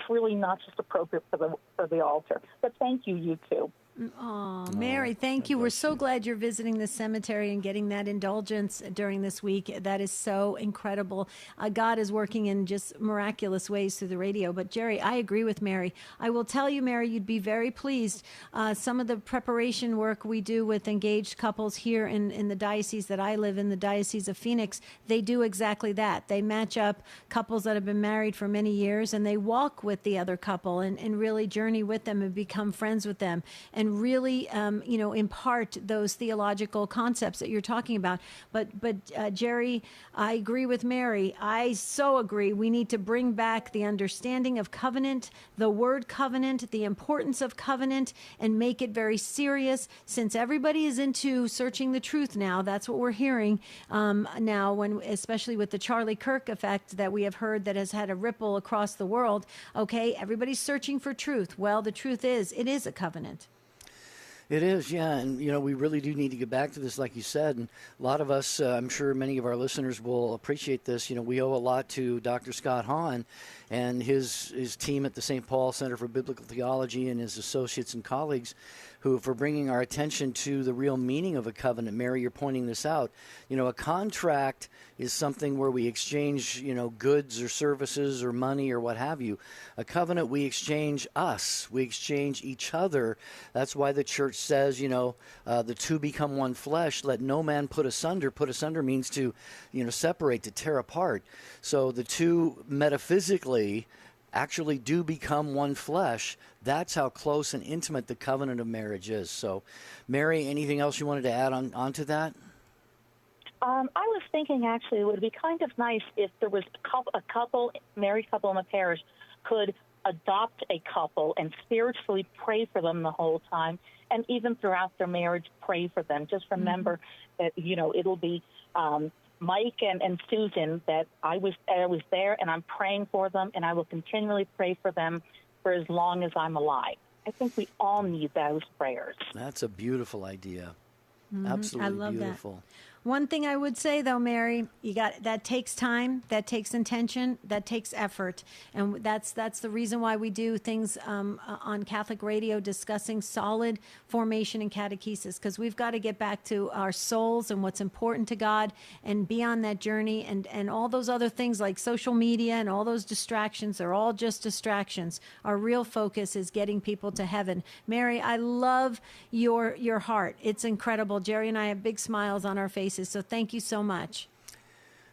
really not just appropriate for the altar. But thank you, you two. Oh, Mary, thank you. We're so glad you're visiting the cemetery and getting that indulgence during this week. That is so incredible. God is working in just miraculous ways through the radio. But Jerry, I agree with Mary. I will tell you, Mary, you'd be very pleased. Some of the preparation work we do with engaged couples here in the diocese that I live in, the Diocese of Phoenix, they do exactly that. They match up couples that have been married for many years, and they walk with the other couple and really journey with them and become friends with them. And and really, impart those theological concepts that you're talking about. But Jerry, I agree with Mary. I so agree. We need to bring back the understanding of covenant, the word covenant, the importance of covenant, and make it very serious. Since everybody is into searching the truth now, that's what we're hearing now, especially with the Charlie Kirk effect that we have heard that has had a ripple across the world. Okay, everybody's searching for truth. Well, the truth is, it is a covenant. It is, yeah, and we really do need to get back to this, like you said, and a lot of us, I'm sure many of our listeners will appreciate this. We owe a lot to Dr. Scott Hahn and his team at the St. Paul Center for Biblical Theology and his associates and colleagues for bringing our attention to the real meaning of a covenant. Mary, you're pointing this out. A contract is something where we exchange, goods or services or money or what have you. A covenant, we exchange us. We exchange each other. That's why the church says, the two become one flesh. Let no man put asunder. Put asunder means to, separate, to tear apart. So the two metaphysically actually do become one flesh. That's how close and intimate the covenant of marriage is. So, Mary, anything else you wanted to add on to that? I was thinking, actually, it would be kind of nice if there was a couple, married couple in the parish could adopt a couple and spiritually pray for them the whole time, and even throughout their marriage, pray for them. Just remember that, it'll be Mike and Susan, that I was there, and I'm praying for them, and I will continually pray for them for as long as I'm alive. I think we all need those prayers. That's a beautiful idea. Absolutely I love beautiful. That. One thing I would say, though, Mary, that takes time, that takes intention, that takes effort, and that's the reason why we do things on Catholic radio discussing solid formation and catechesis, because we've got to get back to our souls and what's important to God and be on that journey, and all those other things like social media and all those distractions are all just distractions. Our real focus is getting people to heaven. Mary, I love your heart. It's incredible. Jerry and I have big smiles on our faces. So thank you so much.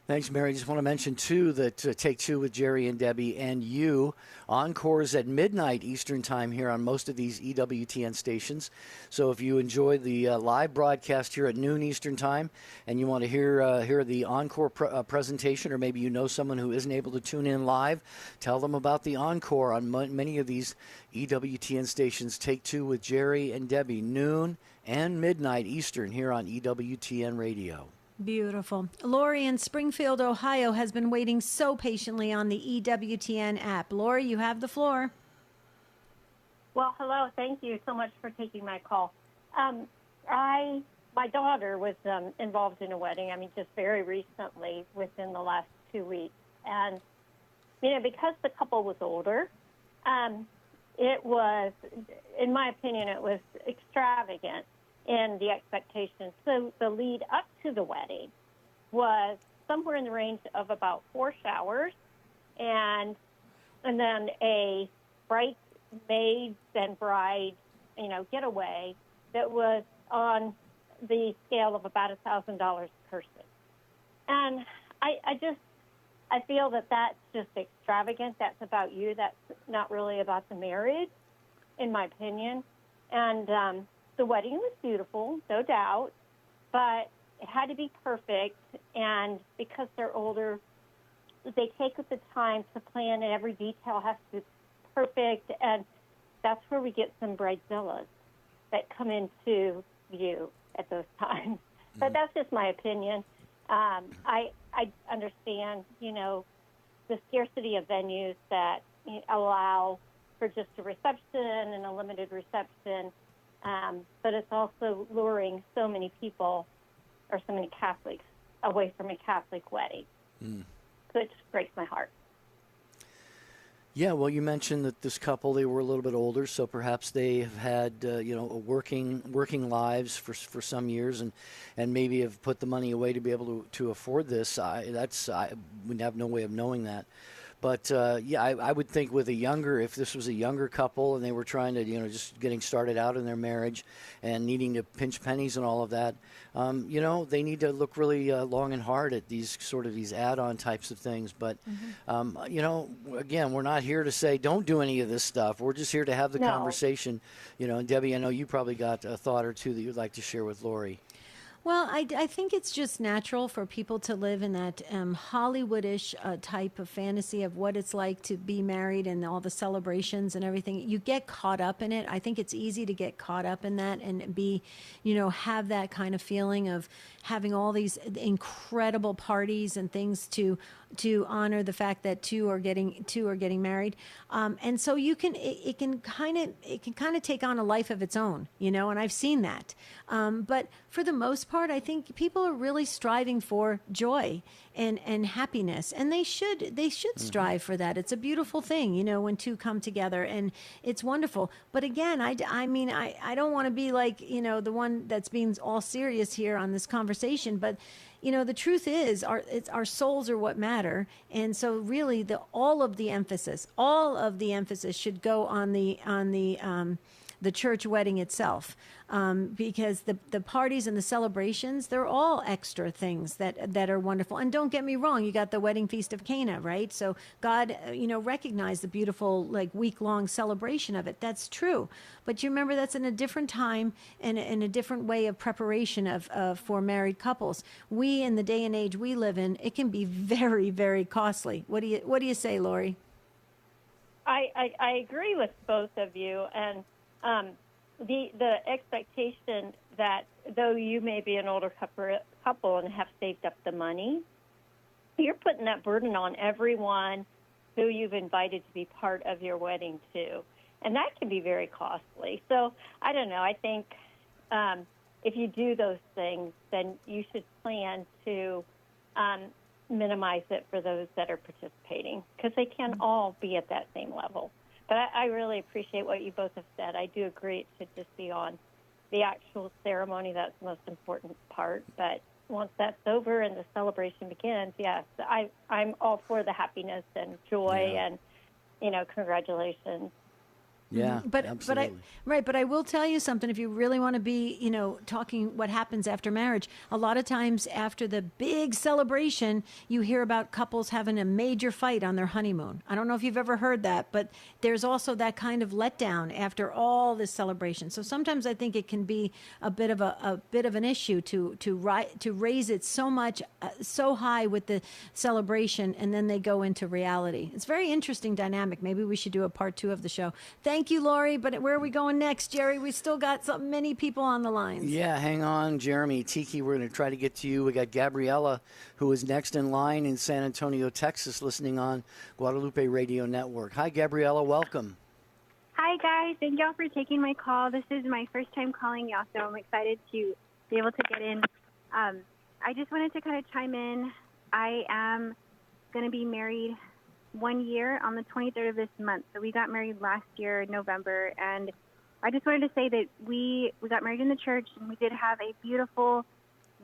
Thanks, Mary. Just want to mention, too, that Take Two with Jerry and Debbie and you, encores at midnight Eastern Time here on most of these EWTN stations. So if you enjoy the live broadcast here at noon Eastern Time and you want to hear the encore presentation, or maybe you know someone who isn't able to tune in live, tell them about the encore on many of these EWTN stations. Take Two with Jerry and Debbie, noon and midnight Eastern here on EWTN Radio. Beautiful. Lori in Springfield, Ohio, has been waiting so patiently on the EWTN app. Lori, you have the floor. Well, hello. Thank you so much for taking my call. My daughter was involved in a wedding, just very recently, within the last 2 weeks. And, because the couple was older, it was, in my opinion, it was extravagant in the expectations. So the lead up to the wedding was somewhere in the range of about 4 showers and then a bridesmaids and bride, getaway that was on the scale of about $1,000 a person. And I feel that that's just extravagant. That's about you. That's not really about the marriage, in my opinion. And the wedding was beautiful, no doubt, but it had to be perfect. And because they're older, they take the time to plan, and every detail has to be perfect. And that's where we get some bridezillas that come into view at those times. But that's just my opinion. I understand, the scarcity of venues that allow for just a reception and a limited reception. But it's also luring so many people, or so many Catholics, away from a Catholic wedding. So it just breaks my heart. Yeah, well, you mentioned that this couple, they were a little bit older, so perhaps they have had, working lives for some years, and maybe have put the money away to be able to afford this. We have no way of knowing that. But yeah, I would think with if this was a younger couple and they were trying to, just getting started out in their marriage and needing to pinch pennies and all of that, they need to look really long and hard at these add-on types of things. But, again, we're not here to say don't do any of this stuff. We're just here to have the conversation. And Debbie, I know you probably got a thought or two that you'd like to share with Lori. Well, I think it's just natural for people to live in that Hollywoodish type of fantasy of what it's like to be married and all the celebrations and everything. You get caught up in it. I think it's easy to get caught up in that and be, have that kind of feeling of having all these incredible parties and things to honor the fact that two are getting married. And so it can kind of take on a life of its own, and I've seen that. But for the most part, I think people are really striving for joy and happiness, and they should strive for that. It's a beautiful thing, when two come together, and it's wonderful. But again, I don't want to be like, the one that's being all serious here on this conversation, but the truth is our souls are what matter. And so really all of the emphasis should go on the church wedding itself, because the parties and the celebrations, they're all extra things that are wonderful. And don't get me wrong, you got the wedding feast of Cana, right? So God, recognized the beautiful week-long celebration of it. That's true. But you remember that's in a different time and in a different way of preparation for married couples. We, in the day and age we live in, it can be very, very costly. What do you say, Lori? I agree with both of you, and the expectation that though you may be an older couple and have saved up the money, you're putting that burden on everyone who you've invited to be part of your wedding too, and that can be very costly. So I don't know. I think if you do those things, then you should plan to minimize it for those that are participating, because they can't all be at that same level. But I really appreciate what you both have said. I do agree it should just be on the actual ceremony. That's the most important part. But once that's over and the celebration begins, yes, I'm all for the happiness and joy and, congratulations. Yeah, absolutely. But I will tell you something. If you really want to be, talking what happens after marriage, a lot of times after the big celebration, you hear about couples having a major fight on their honeymoon. I don't know if you've ever heard that, but there's also that kind of letdown after all this celebration. So sometimes I think it can be a bit of an issue to raise it so much, so high with the celebration, and then they go into reality. It's a very interesting dynamic. Maybe we should do a part 2 of the show. Thank you, Lori. But where are we going next, Jerry? We still got many people on the lines. Yeah, hang on, Jeremy. Tiki, we're going to try to get to you. We got Gabriella, who is next in line in San Antonio, Texas, listening on Guadalupe Radio Network. Hi, Gabriella. Welcome. Hi, guys. Thank y'all for taking my call. This is my first time calling y'all, so I'm excited to be able to get in. I just wanted to kind of chime in. I am going to be married 1 year on the 23rd of this month. So we got married last year in November, and I just wanted to say that we got married in the church, and we did have a beautiful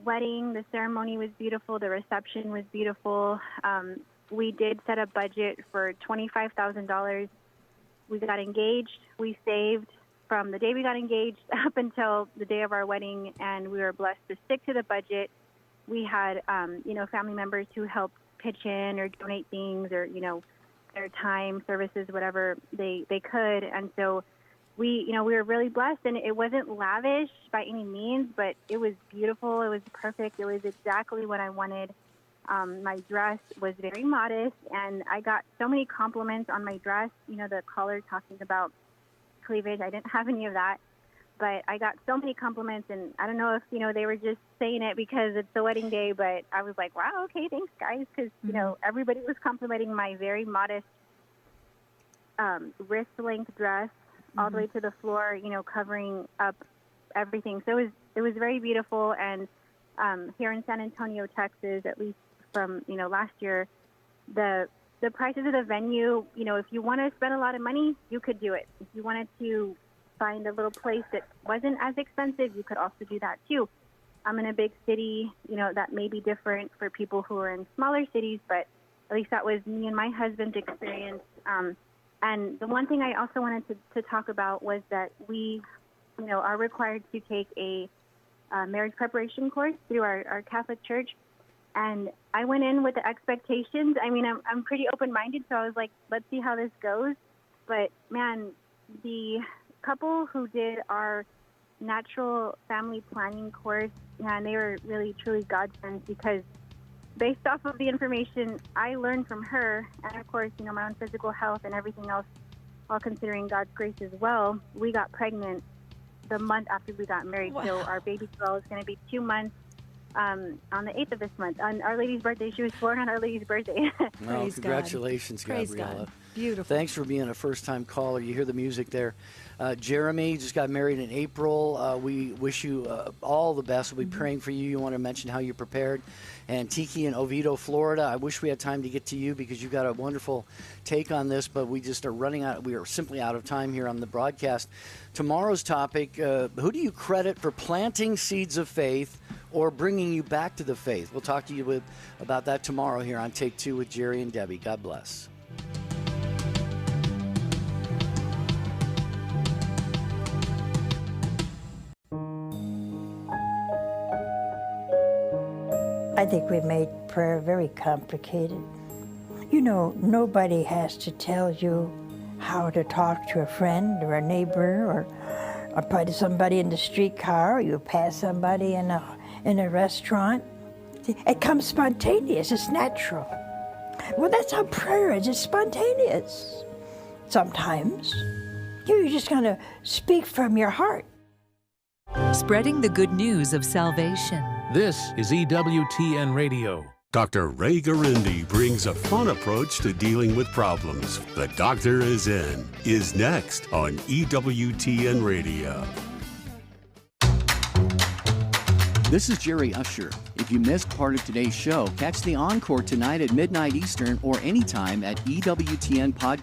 wedding. The ceremony was beautiful. The reception was beautiful. We did set a budget for $25,000. We got engaged. We saved from the day we got engaged up until the day of our wedding, and we were blessed to stick to the budget. We had, family members who helped pitch in or donate things or, their time, services, whatever they could. And so we were really blessed, and it wasn't lavish by any means, but it was beautiful. It was perfect. It was exactly what I wanted. My dress was very modest, and I got so many compliments on my dress. The caller talking about cleavage, I didn't have any of that. But I got so many compliments, and I don't know if, they were just saying it because it's the wedding day, but I was like, wow, okay, thanks, guys, because, everybody was complimenting my very modest wrist-length dress all the way to the floor, covering up everything. So it was very beautiful, and here in San Antonio, Texas, at least from, last year, the prices of the venue, if you want to spend a lot of money, you could do it. If you wanted to find a little place that wasn't as expensive, you could also do that too. I'm in a big city, that may be different for people who are in smaller cities, but At least that was me and my husband's experience. And the one thing I also wanted to talk about was that we, are required to take a marriage preparation course through our Catholic Church. And I went in with the expectations. I mean, I'm pretty open-minded, so I was like, let's see how this goes. But, man, the couple who did our natural family planning course, man, they were really, truly godsends, because based off of the information I learned from her, and of course, my own physical health and everything else, while considering God's grace as well, we got pregnant the month after we got married. Wow. So our baby girl is going to be 2 months on the 8th of this month. On Our Lady's birthday. She was born on Our Lady's birthday. Well, congratulations, Praise Gabriella. God. Beautiful. Thanks for being a first-time caller. You hear the music there. Jeremy just got married in April. We wish you all the best. We'll be praying for you. You want to mention how you're prepared. And Tiki in Oviedo, Florida, I wish we had time to get to you because you've got a wonderful take on this, but we just are running out. We are simply out of time here on the broadcast. Tomorrow's topic, who do you credit for planting seeds of faith or bringing you back to the faith? We'll talk to you about that tomorrow here on Take Two with Jerry and Debbie. God bless. I think we made prayer very complicated. Nobody has to tell you how to talk to a friend or a neighbor or probably somebody in the streetcar, or you pass somebody in a restaurant. It comes spontaneous, it's natural. Well, that's how prayer is, it's spontaneous. Sometimes you're just gonna speak from your heart. Spreading the good news of salvation. This is EWTN Radio. Dr. Ray Garindi brings a fun approach to dealing with problems. The Doctor is next on EWTN Radio. This is Jerry Usher. If you missed part of today's show, catch the encore tonight at midnight Eastern or anytime at EWTN Podcast.